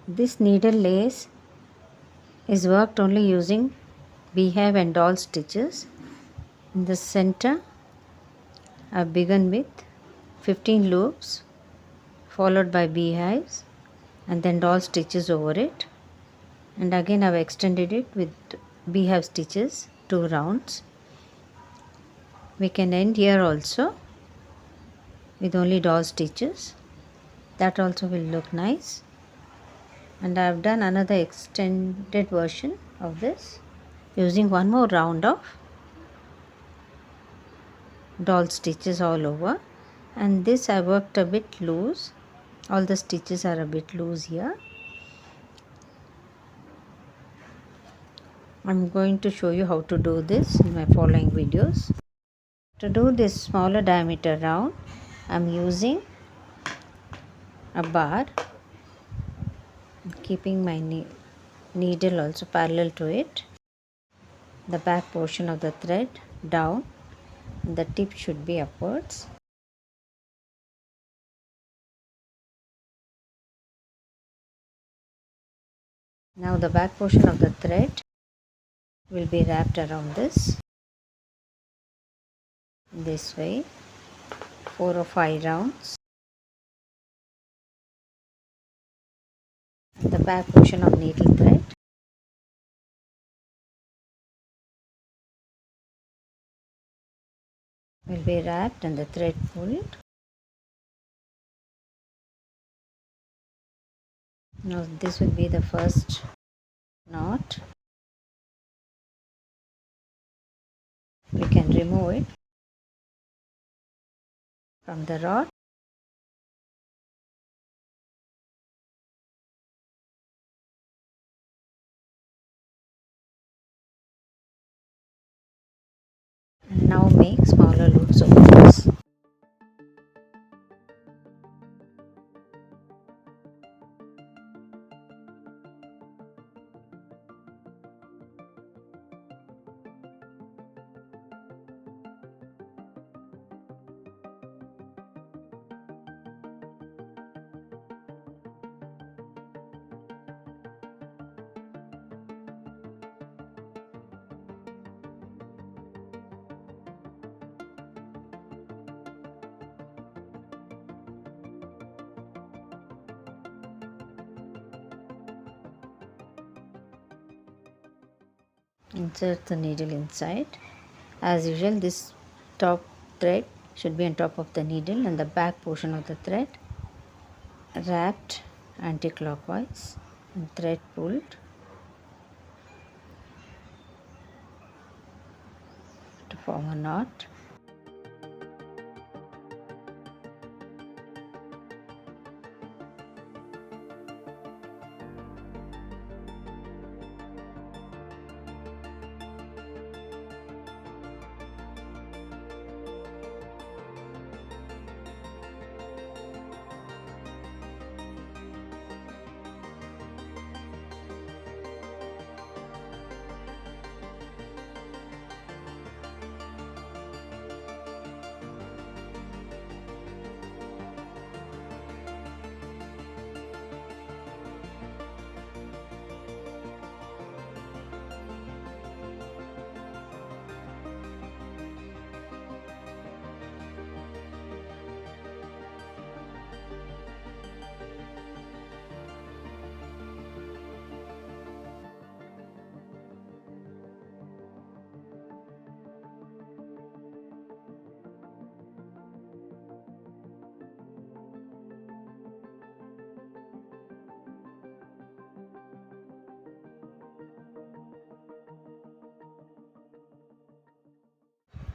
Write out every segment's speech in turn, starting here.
This needle lace is worked only using beehive and doll stitches. In the center, I've begun with 15 loops followed by beehives and then doll stitches over it, and again I've extended it with beehive stitches 2 rounds. We can end here also with only doll stitches. That also will look nice. And I have done another extended version of this using one more round of doll stitches all over, and this I worked a bit loose. All the stitches are a bit loose here. I'm going to show you how to do this in my following videos. To do this smaller diameter round, I'm using a bar, keeping my needle also parallel to it, the back portion of the thread down, and the tip should be upwards. Now the back portion of the thread will be wrapped around this way, 4 or 5 rounds. The back portion of needle thread will be wrapped and the thread pulled. Now this will be the first knot. We can remove it from the rod. And now make smaller loops over this. Insert the needle inside. As usual, this top thread should be on top of the needle and the back portion of the thread wrapped anti-clockwise and thread pulled to form a knot.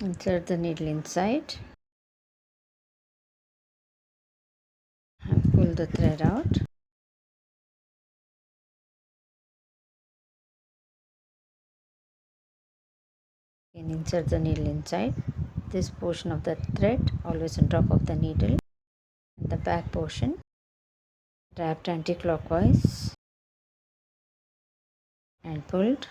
Insert the needle inside and pull the thread out. And insert the needle inside. This portion of the thread always on top of the needle, and the back portion wrapped anti-clockwise and pulled.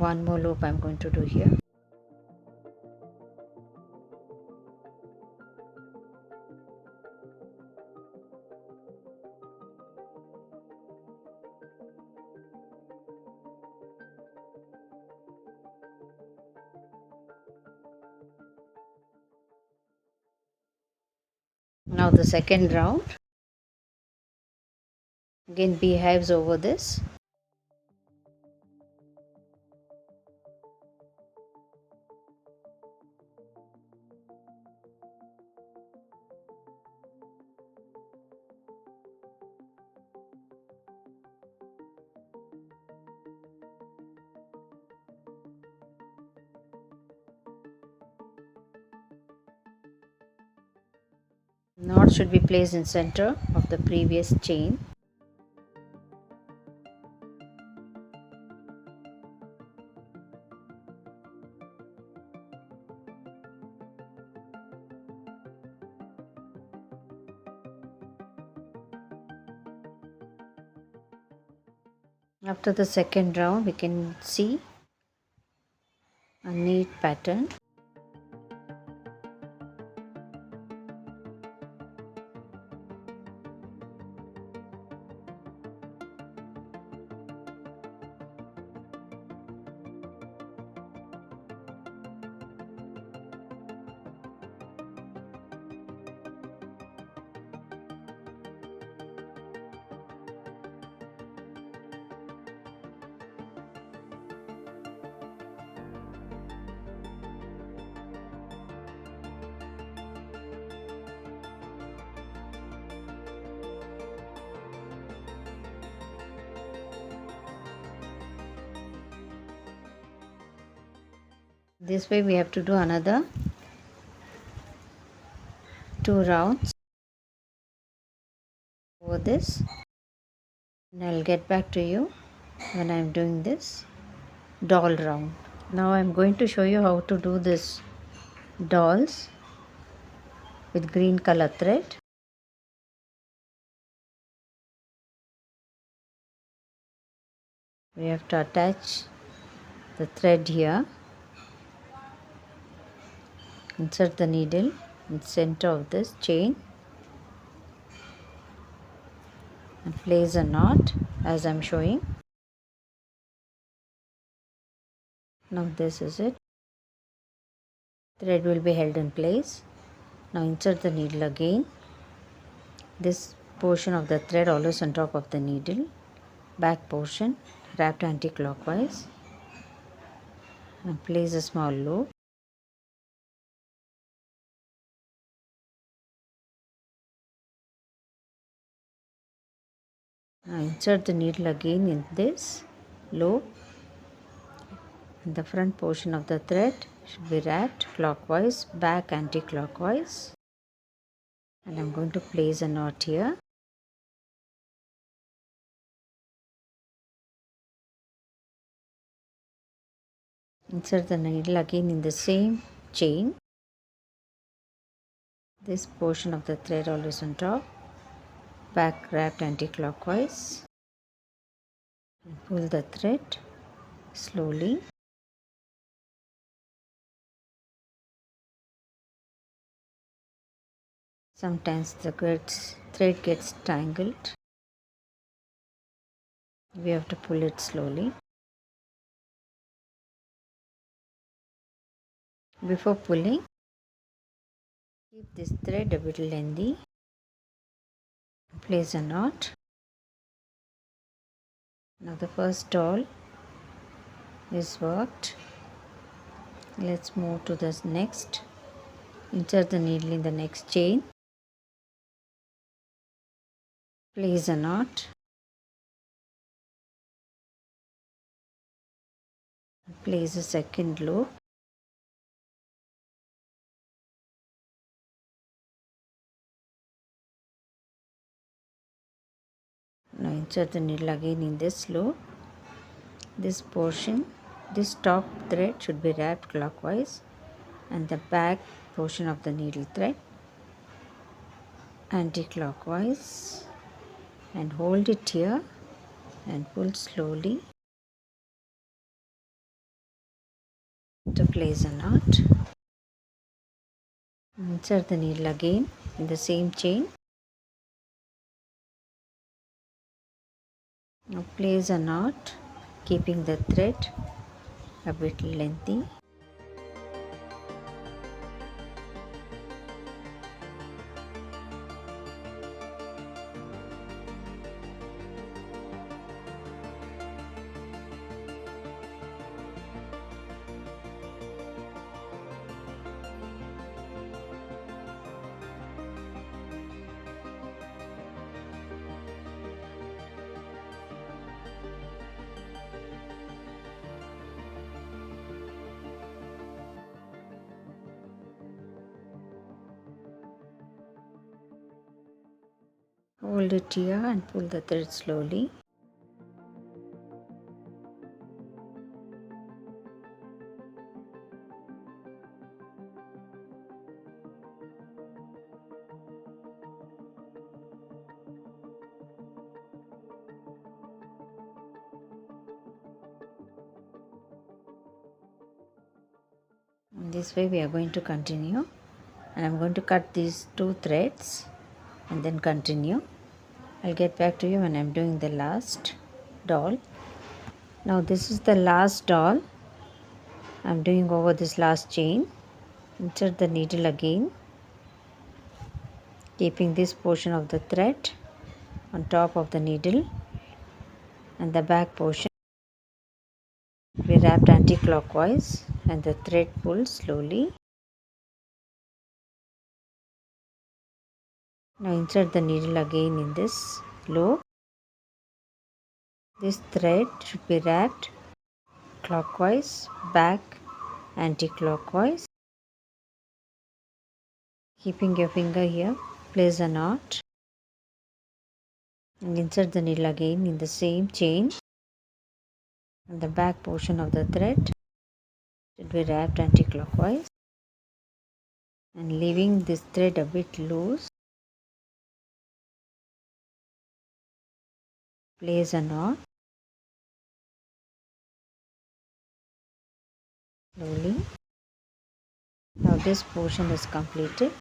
one more loop I'm going to do here. Now the second round, again beehives over this. Knot should be placed in center of the previous chain. After the second round, we can see a neat pattern. This way we have to do another 2 rounds over this, and I'll get back to you when I'm doing this doll round. Now I'm going to show you how to do this dolls with green color thread. We have to attach the thread here, insert the needle in center of this chain and place a knot as I'm showing. Now this is it. Thread will be held in place. Now insert the needle again. This portion of the thread always on top of the needle. Back portion wrapped anti-clockwise and place a small loop. Now insert the needle again in this loop. And the front portion of the thread should be wrapped clockwise, back anti-clockwise. And I'm going to place a knot here. Insert the needle again in the same chain. This portion of the thread always on top. Back wrapped anti-clockwise. And pull the thread slowly. Sometimes the thread gets tangled. We have to pull it slowly. Before pulling, keep this thread a bit lengthy. Place a knot. Now the first doll is worked. Let's move to the next. Insert the needle in the next chain. Place a knot. Place a second loop. Now insert the needle again in this loop. This portion, this top thread should be wrapped clockwise and the back portion of the needle thread anti-clockwise, and hold it here and pull slowly. To place a knot, insert the needle again in the same chain. Now place a knot, keeping the thread a bit lengthy. Hold it here and pull the thread slowly. In this way we are going to continue, and I'm going to cut these 2 threads and then continue. I'll get back to you when I'm doing the last doll. Now this is the last doll. I'm doing over this last chain. Insert the needle again, keeping this portion of the thread on top of the needle, and the back portion we wrapped anti-clockwise and the thread pulls slowly. Now insert the needle again in this loop. This thread should be wrapped clockwise, back anti-clockwise. Keeping your finger here, place a knot and insert the needle again in the same chain, and the back portion of the thread should be wrapped anti-clockwise, and leaving this thread a bit loose, place a knot slowly. Now this portion is completed.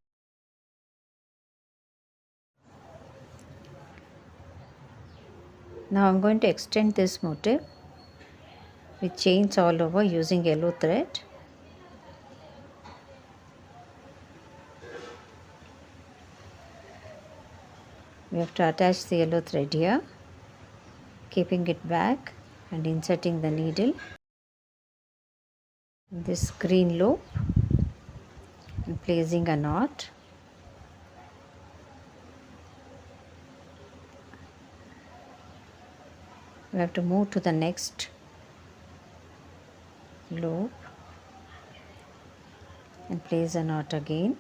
Now I'm going to extend this motif with chains all over using yellow thread. We have to attach the yellow thread here, keeping it back and inserting the needle in this green loop and placing a knot. We have to move to the next loop and place a knot again.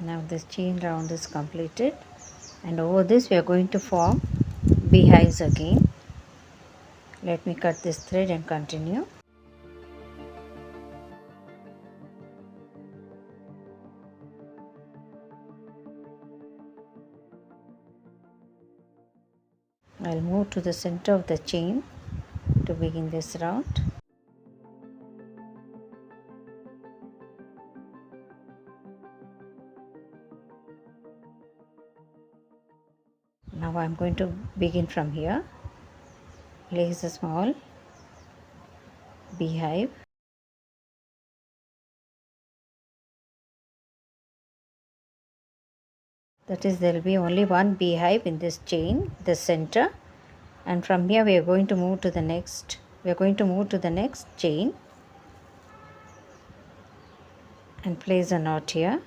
Now this chain round is completed, and over this we are going to form beehives again. Let me cut this thread and continue. I'll move to the center of the chain to begin this round. Now I'm going to begin from here. Place a small beehive. That is, there will be only one beehive in this chain, the center, and from here we are going to move to the next. We are going to move to the next chain and place a knot here.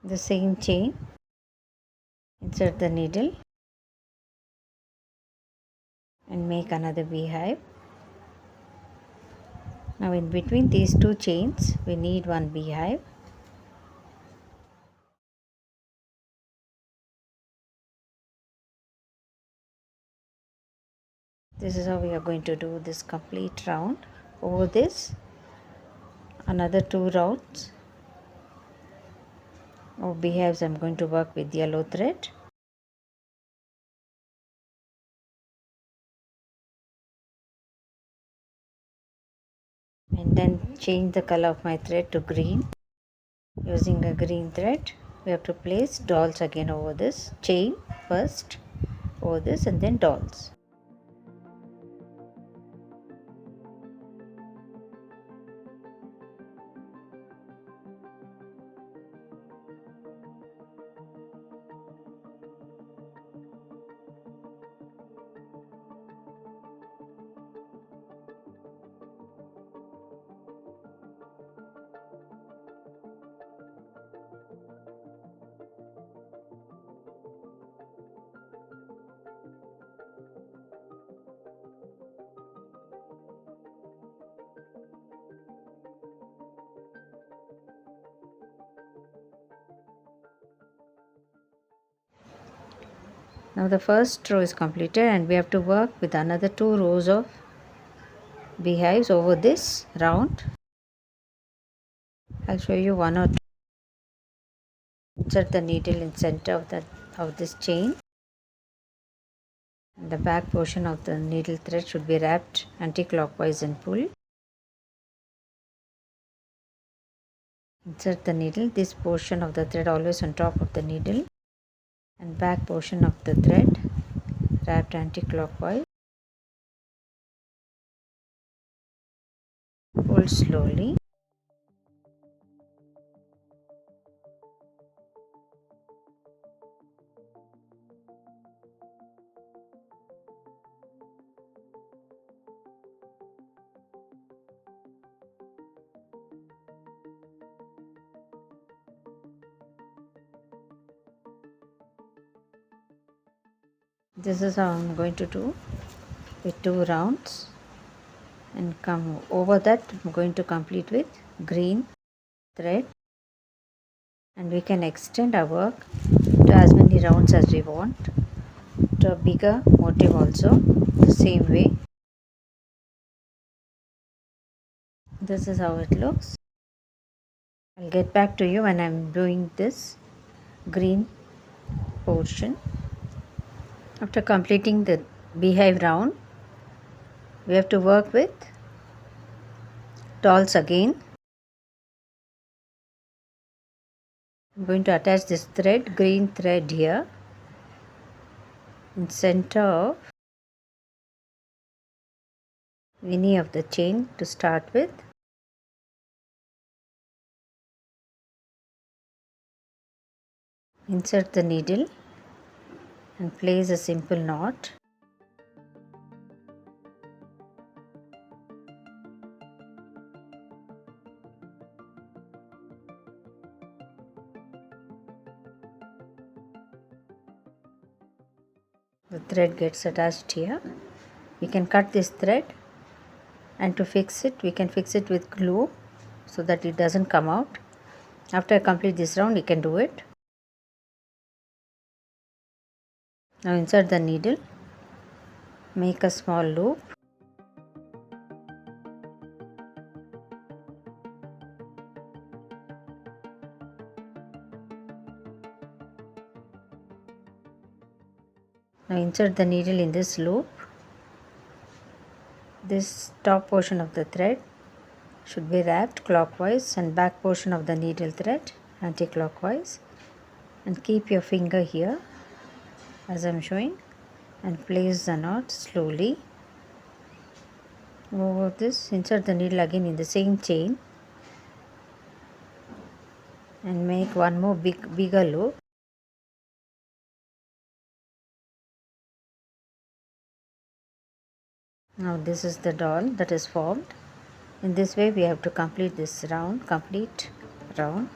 The same chain, insert the needle and make another beehive. Now in between these two chains we need one beehive. This is how we are going to do this complete round. Over this, another 2 rounds of beehives. I'm going to work with yellow thread. And then change the color of my thread to green. Using a green thread, we have to place dolls again over this chain first, over this, and then dolls. Now the first row is completed, and we have to work with another 2 rows of beehives over this round. I'll show you one or two. Insert the needle in center of this chain. The back portion of the needle thread should be wrapped anti-clockwise and pull. Insert the needle, this portion of the thread always on top of the needle, and back portion of the thread wrapped anti-clockwise. Pull slowly. This is how I'm going to do with 2 rounds, and come over that I'm going to complete with green thread, and we can extend our work to as many rounds as we want, to a bigger motif also the same way. This is how it looks. I'll get back to you when I'm doing this green portion. After completing the beehive round, we have to work with dolls again. I'm going to attach this thread, green thread here in center of any of the chain to start with. Insert the needle and place a simple knot. The thread gets attached here. We can cut this thread, and to fix it we can fix it with glue so that it doesn't come out. After I complete this round, you can do it. Now insert the needle, make a small loop. Now insert the needle in this loop. This top portion of the thread should be wrapped clockwise and back portion of the needle thread anti-clockwise, and keep your finger here as I am showing and place the knot slowly. Over this, insert the needle again in the same chain and make one more bigger loop. Now this is the doll that is formed. In this way we have to complete this complete round.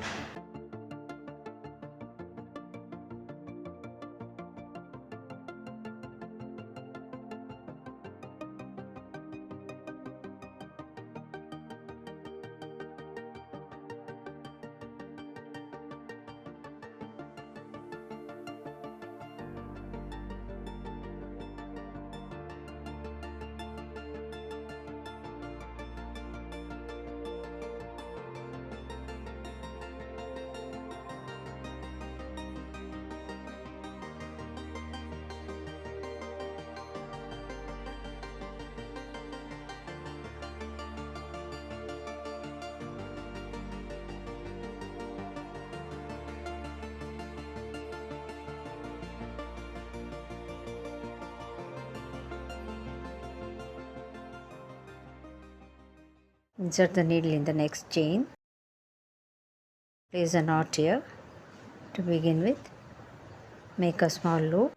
Insert the needle in the next chain. Place a knot here to begin with. Make a small loop.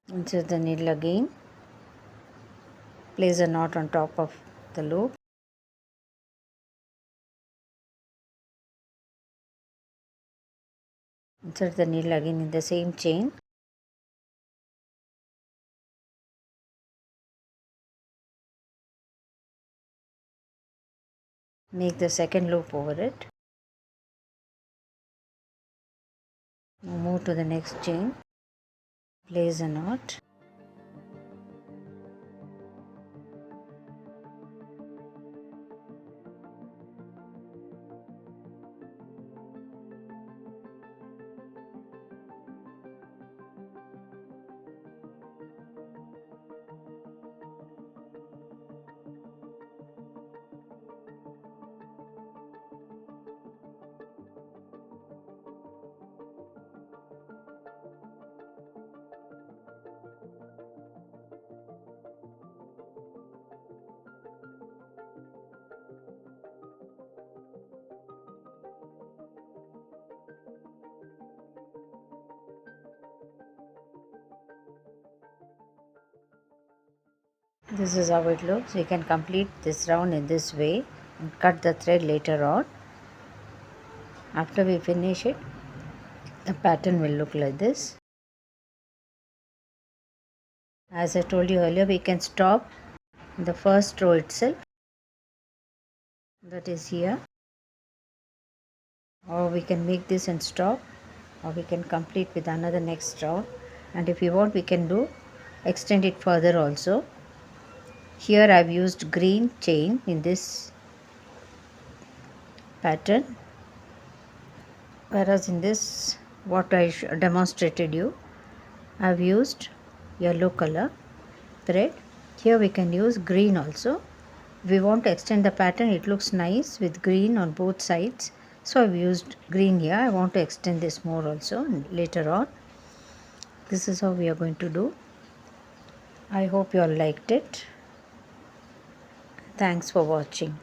Insert the needle again. Place a knot on top of the loop. Insert the needle again in the same chain. Make the second loop over it. Now move to the next chain. Place a knot. This is how it looks. You can complete this round in this way and cut the thread later on. After we finish it, the pattern will look like this. As I told you earlier, we can stop the first row itself, that is here, or we can make this and stop, or we can complete with another next round, and if you want we can extend it further also. Here I have used green chain in this pattern, whereas in this what I demonstrated you, I have used yellow color thread. Here we can use green also. If we want to extend the pattern, it looks nice with green on both sides, so I have used green here. I want to extend this more also later on. This is how we are going to do. I hope you all liked it. Thanks for watching.